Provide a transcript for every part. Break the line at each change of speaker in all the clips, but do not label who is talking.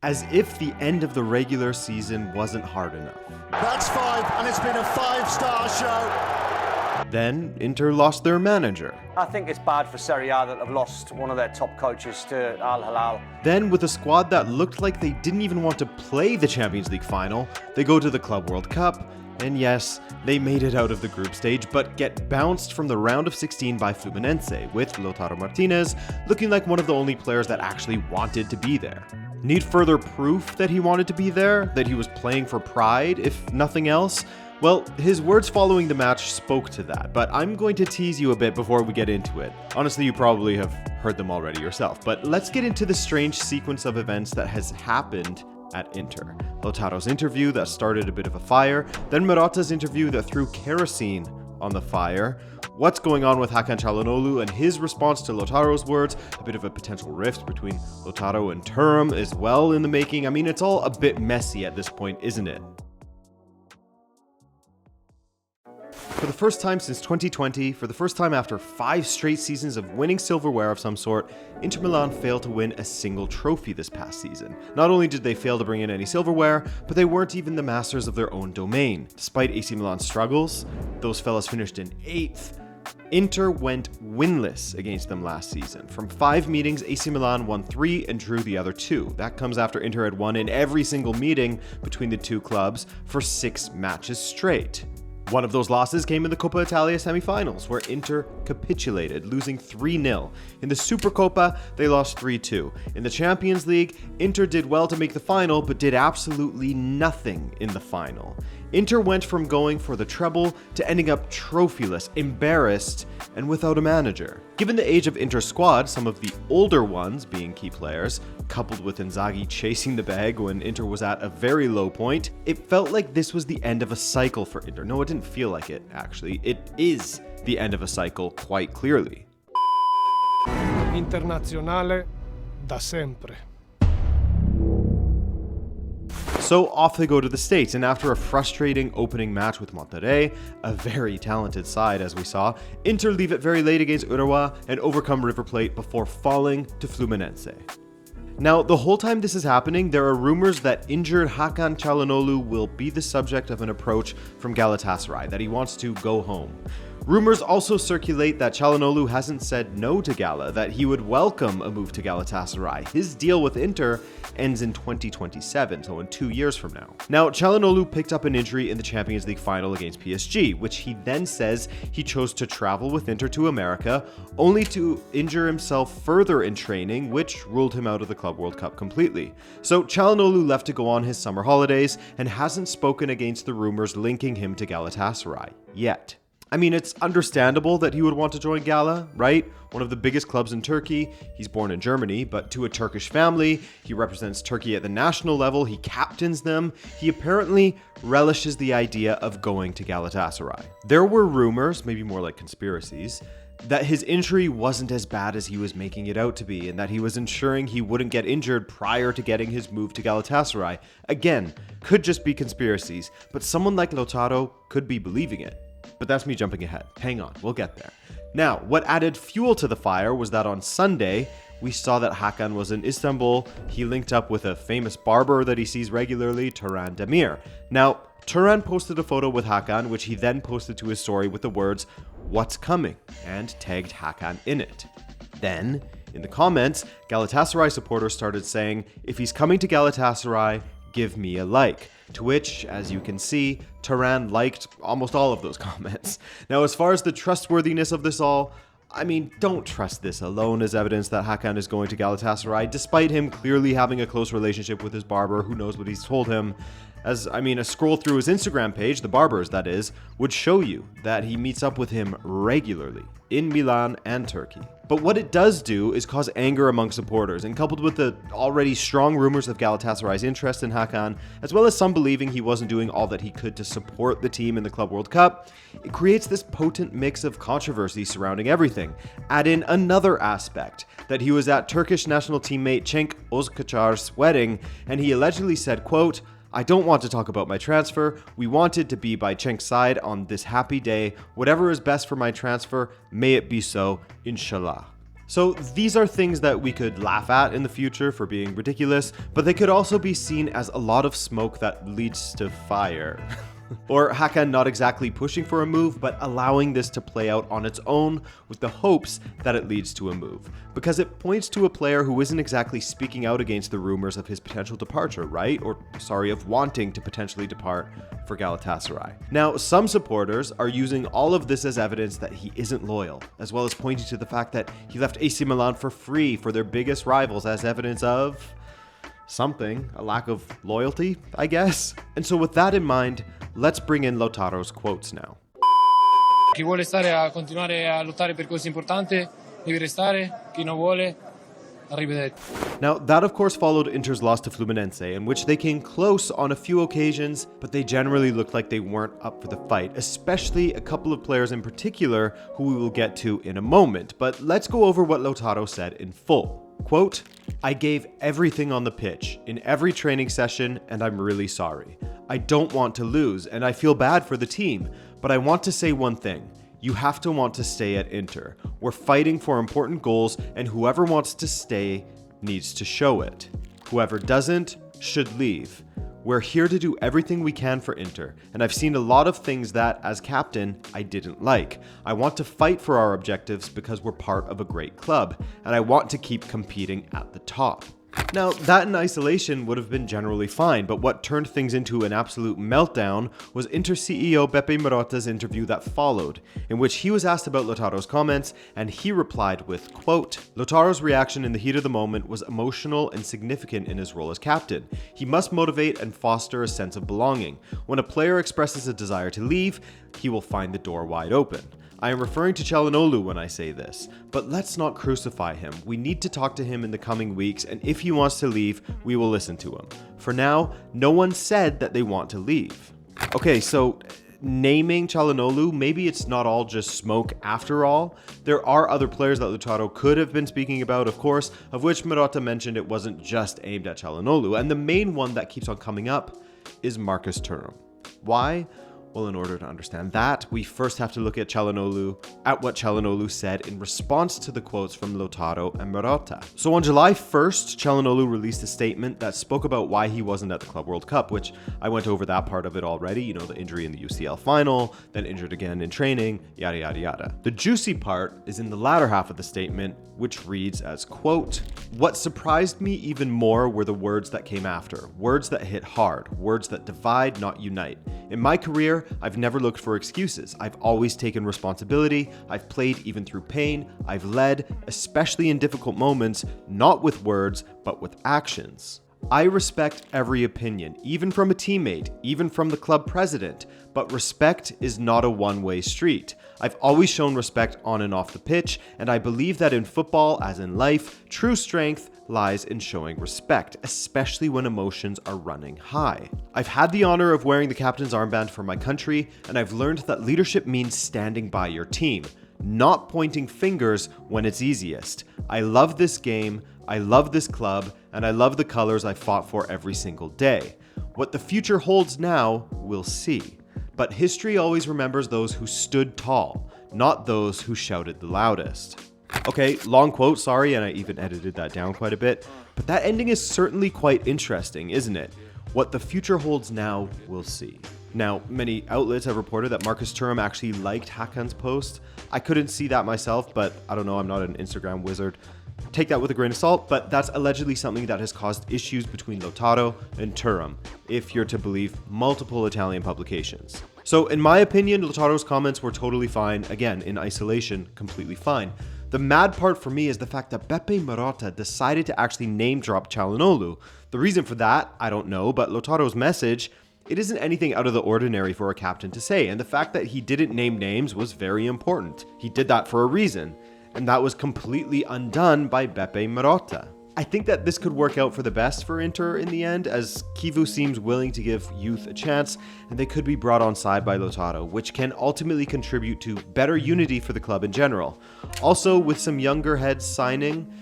As if the end of the regular season wasn't hard enough.
That's 5, and it's been a 5-star show.
Then, Inter lost their manager.
I think it's bad for Serie A that have lost one of their top coaches to Al Hilal.
Then, with a squad that looked like they didn't even want to play the Champions League final, they go to the Club World Cup, and yes, they made it out of the group stage, but get bounced from the round of 16 by Fluminense, with Lautaro Martinez looking like one of the only players that actually wanted to be there. Need further proof that he wanted to be there? That he was playing for pride, if nothing else? Well, his words following the match spoke to that, but I'm going to tease you a bit before we get into it. Honestly, you probably have heard them already yourself, but let's get into the strange sequence of events that has happened at Inter. Lautaro's interview that started a bit of a fire, then Marotta's interview that threw kerosene on the fire, what's going on with Hakan Çalhanoğlu and his response to Lautaro's words, a bit of a potential rift between Lautaro and Thuram as well in the making. I mean, it's all a bit messy at this point, isn't it? For the first time since 2020, for the first time after 5 straight seasons of winning silverware of some sort, Inter Milan failed to win a single trophy this past season. Not only did they fail to bring in any silverware, but they weren't even the masters of their own domain. Despite AC Milan's struggles, those fellas finished in 8th. Inter went winless against them last season. From 5 meetings, AC Milan won 3 and drew the other 2. That comes after Inter had won in every single meeting between the two clubs for 6 matches straight. One of those losses came in the Coppa Italia semi-finals, where Inter capitulated, losing 3-0. In the Supercoppa, they lost 3-2. In the Champions League, Inter did well to make the final, but did absolutely nothing in the final. Inter went from going for the treble to ending up trophyless, embarrassed, and without a manager. Given the age of Inter's squad, some of the older ones being key players, coupled with Inzaghi chasing the bag when Inter was at a very low point, it felt like this was the end of a cycle for Inter. No, it didn't feel like it, actually. It is the end of a cycle, quite clearly.
Internazionale da sempre.
So off they go to the States, and after a frustrating opening match with Monterrey, a very talented side as we saw, Inter leave it very late against Urawa and overcome River Plate before falling to Fluminense. Now, the whole time this is happening, there are rumors that injured Hakan Çalhanoğlu will be the subject of an approach from Galatasaray, that he wants to go home. Rumors also circulate that Çalhanoğlu hasn't said no to Gala, that he would welcome a move to Galatasaray. His deal with Inter ends in 2027, so in 2 years from now. Now, Çalhanoğlu picked up an injury in the Champions League final against PSG, which he then says he chose to travel with Inter to America, only to injure himself further in training, which ruled him out of the Club World Cup completely. So Çalhanoğlu left to go on his summer holidays and hasn't spoken against the rumors linking him to Galatasaray yet. I mean, it's understandable that he would want to join Gala, right? One of the biggest clubs in Turkey. He's born in Germany, but to a Turkish family. He represents Turkey at the national level. He captains them. He apparently relishes the idea of going to Galatasaray. There were rumors, maybe more like conspiracies, that his injury wasn't as bad as he was making it out to be, and that he was ensuring he wouldn't get injured prior to getting his move to Galatasaray. Again, could just be conspiracies, but someone like Lautaro could be believing it. But that's me jumping ahead. Hang on, we'll get there. Now, what added fuel to the fire was that on Sunday, we saw that Hakan was in Istanbul. He linked up with a famous barber that he sees regularly, Turan Demir. Now, Turan posted a photo with Hakan, which he then posted to his story with the words, "What's coming?" and tagged Hakan in it. Then, in the comments, Galatasaray supporters started saying, "If he's coming to Galatasaray, give me a like." To which, as you can see, Turan liked almost all of those comments. Now, as far as the trustworthiness of this all, I mean, don't trust this alone as evidence that Hakan is going to Galatasaray, despite him clearly having a close relationship with his barber. Who knows what he's told him. As, I mean, a scroll through his Instagram page, the barber's that is, would show you that he meets up with him regularly in Milan and Turkey. But what it does do is cause anger among supporters, and coupled with the already strong rumors of Galatasaray's interest in Hakan, as well as some believing he wasn't doing all that he could to support the team in the Club World Cup, it creates this potent mix of controversy surrounding everything. Add in another aspect, that he was at Turkish national teammate Cenk Özkaçar's wedding, and he allegedly said, quote, "I don't want to talk about my transfer. We wanted to be by Cenk's side on this happy day. Whatever is best for my transfer, may it be so, inshallah." So these are things that we could laugh at in the future for being ridiculous, but they could also be seen as a lot of smoke that leads to fire. Or Hakan not exactly pushing for a move, but allowing this to play out on its own with the hopes that it leads to a move. Because it points to a player who isn't exactly speaking out against the rumors of his potential departure, right? Of wanting to potentially depart for Galatasaray. Now, some supporters are using all of this as evidence that he isn't loyal, as well as pointing to the fact that he left AC Milan for free for their biggest rivals as evidence of something, a lack of loyalty, I guess. And so with that in mind, let's bring in Lautaro's quotes now.
Chi vuole stare a continuare a lottare per cose importanti deve restare, chi non vuole, arrivederci.
Now, that of course followed Inter's loss to Fluminense, in which they came close on a few occasions, but they generally looked like they weren't up for the fight, especially a couple of players in particular who we will get to in a moment. But let's go over what Lautaro said in full. Quote, "I gave everything on the pitch, in every training session, and I'm really sorry. I don't want to lose, and I feel bad for the team, but I want to say one thing. You have to want to stay at Inter. We're fighting for important goals, and whoever wants to stay needs to show it. Whoever doesn't should leave. We're here to do everything we can for Inter, and I've seen a lot of things that, as captain, I didn't like. I want to fight for our objectives because we're part of a great club, and I want to keep competing at the top." Now, that in isolation would have been generally fine, but what turned things into an absolute meltdown was Inter CEO Beppe Marotta's interview that followed, in which he was asked about Lautaro's comments, and he replied with, quote, "Lautaro's reaction in the heat of the moment was emotional and significant in his role as captain. He must motivate and foster a sense of belonging. When a player expresses a desire to leave, he will find the door wide open. I am referring to Çalhanoğlu when I say this, but let's not crucify him. We need to talk to him in the coming weeks, and if he wants to leave, we will listen to him. For now, no one said that they want to leave." Okay, so naming Çalhanoğlu, maybe it's not all just smoke after all. There are other players that Lautaro could have been speaking about, of course, of which Marotta mentioned it wasn't just aimed at Çalhanoğlu, and the main one that keeps on coming up is Marcus Thuram. Why? Well, in order to understand that, we first have to look at what Çalhanoğlu said in response to the quotes from Lautaro and Marotta. So on July 1st, Çalhanoğlu released a statement that spoke about why he wasn't at the Club World Cup, which I went over that part of it already, you know, the injury in the UCL final, then injured again in training, yada yada yada. The juicy part is in the latter half of the statement, which reads as, quote, "What surprised me even more were the words that came after, words that hit hard, words that divide, not unite. In my career, I've never looked for excuses. I've always taken responsibility. I've played even through pain. I've led, especially in difficult moments, not with words, but with actions. I respect every opinion, even from a teammate, even from the club president, but respect is not a one-way street. I've always shown respect on and off the pitch, and I believe that in football, as in life, true strength lies in showing respect, especially when emotions are running high. I've had the honor of wearing the captain's armband for my country, and I've learned that leadership means standing by your team, not pointing fingers when it's easiest. I love this game, I love this club, and I love the colors I fought for every single day. What the future holds now, we'll see. But history always remembers those who stood tall, not those who shouted the loudest." Okay, long quote, sorry, and I even edited that down quite a bit, but that ending is certainly quite interesting, isn't it? What the future holds now, we'll see. Now, many outlets have reported that Marcus Thuram actually liked Hakan's post. I couldn't see that myself, but I don't know, I'm not an Instagram wizard. Take that with a grain of salt, but that's allegedly something that has caused issues between Lautaro and Thuram, if you're to believe multiple Italian publications. So in my opinion, Lautaro's comments were totally fine. Again, in isolation, completely fine. The mad part for me is the fact that Beppe Marotta decided to actually name drop Çalhanoğlu. The reason for that, I don't know, but Lautaro's message, it isn't anything out of the ordinary for a captain to say, and the fact that he didn't name names was very important. He did that for a reason, and that was completely undone by Beppe Marotta. I think that this could work out for the best for Inter in the end, as Kivu seems willing to give youth a chance, and they could be brought on side by Lautaro, which can ultimately contribute to better unity for the club in general. Also, with some younger heads signing,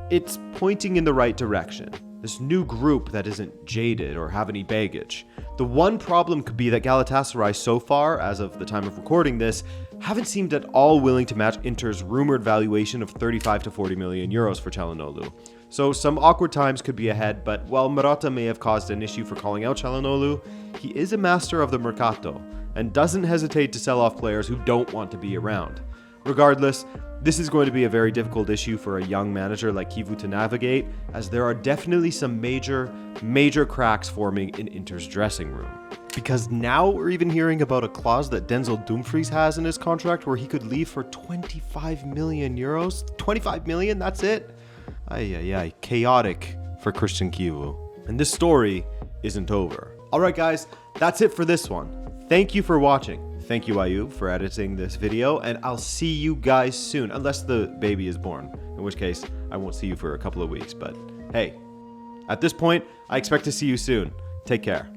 it's pointing in the right direction. this new group that isn't jaded or have any baggage. The one problem could be that Galatasaray so far, as of the time of recording this, haven't seemed at all willing to match Inter's rumored valuation of 35 to 40 million euros for Çalhanoğlu. So some awkward times could be ahead, but while Marotta may have caused an issue for calling out Çalhanoğlu, he is a master of the mercato and doesn't hesitate to sell off players who don't want to be around. Regardless, this is going to be a very difficult issue for a young manager like Kivu to navigate, as there are definitely some major cracks forming in Inter's dressing room. Because now we're even hearing about a clause that Denzel Dumfries has in his contract where he could leave for 25 million euros. 25 million, that's it? Ay, chaotic for Christian Kivu. And this story isn't over. Alright guys, that's it for this one. Thank you for watching. Thank you, Ayub, for editing this video, and I'll see you guys soon, unless the baby is born, in which case I won't see you for a couple of weeks, but hey, at this point, I expect to see you soon. Take care.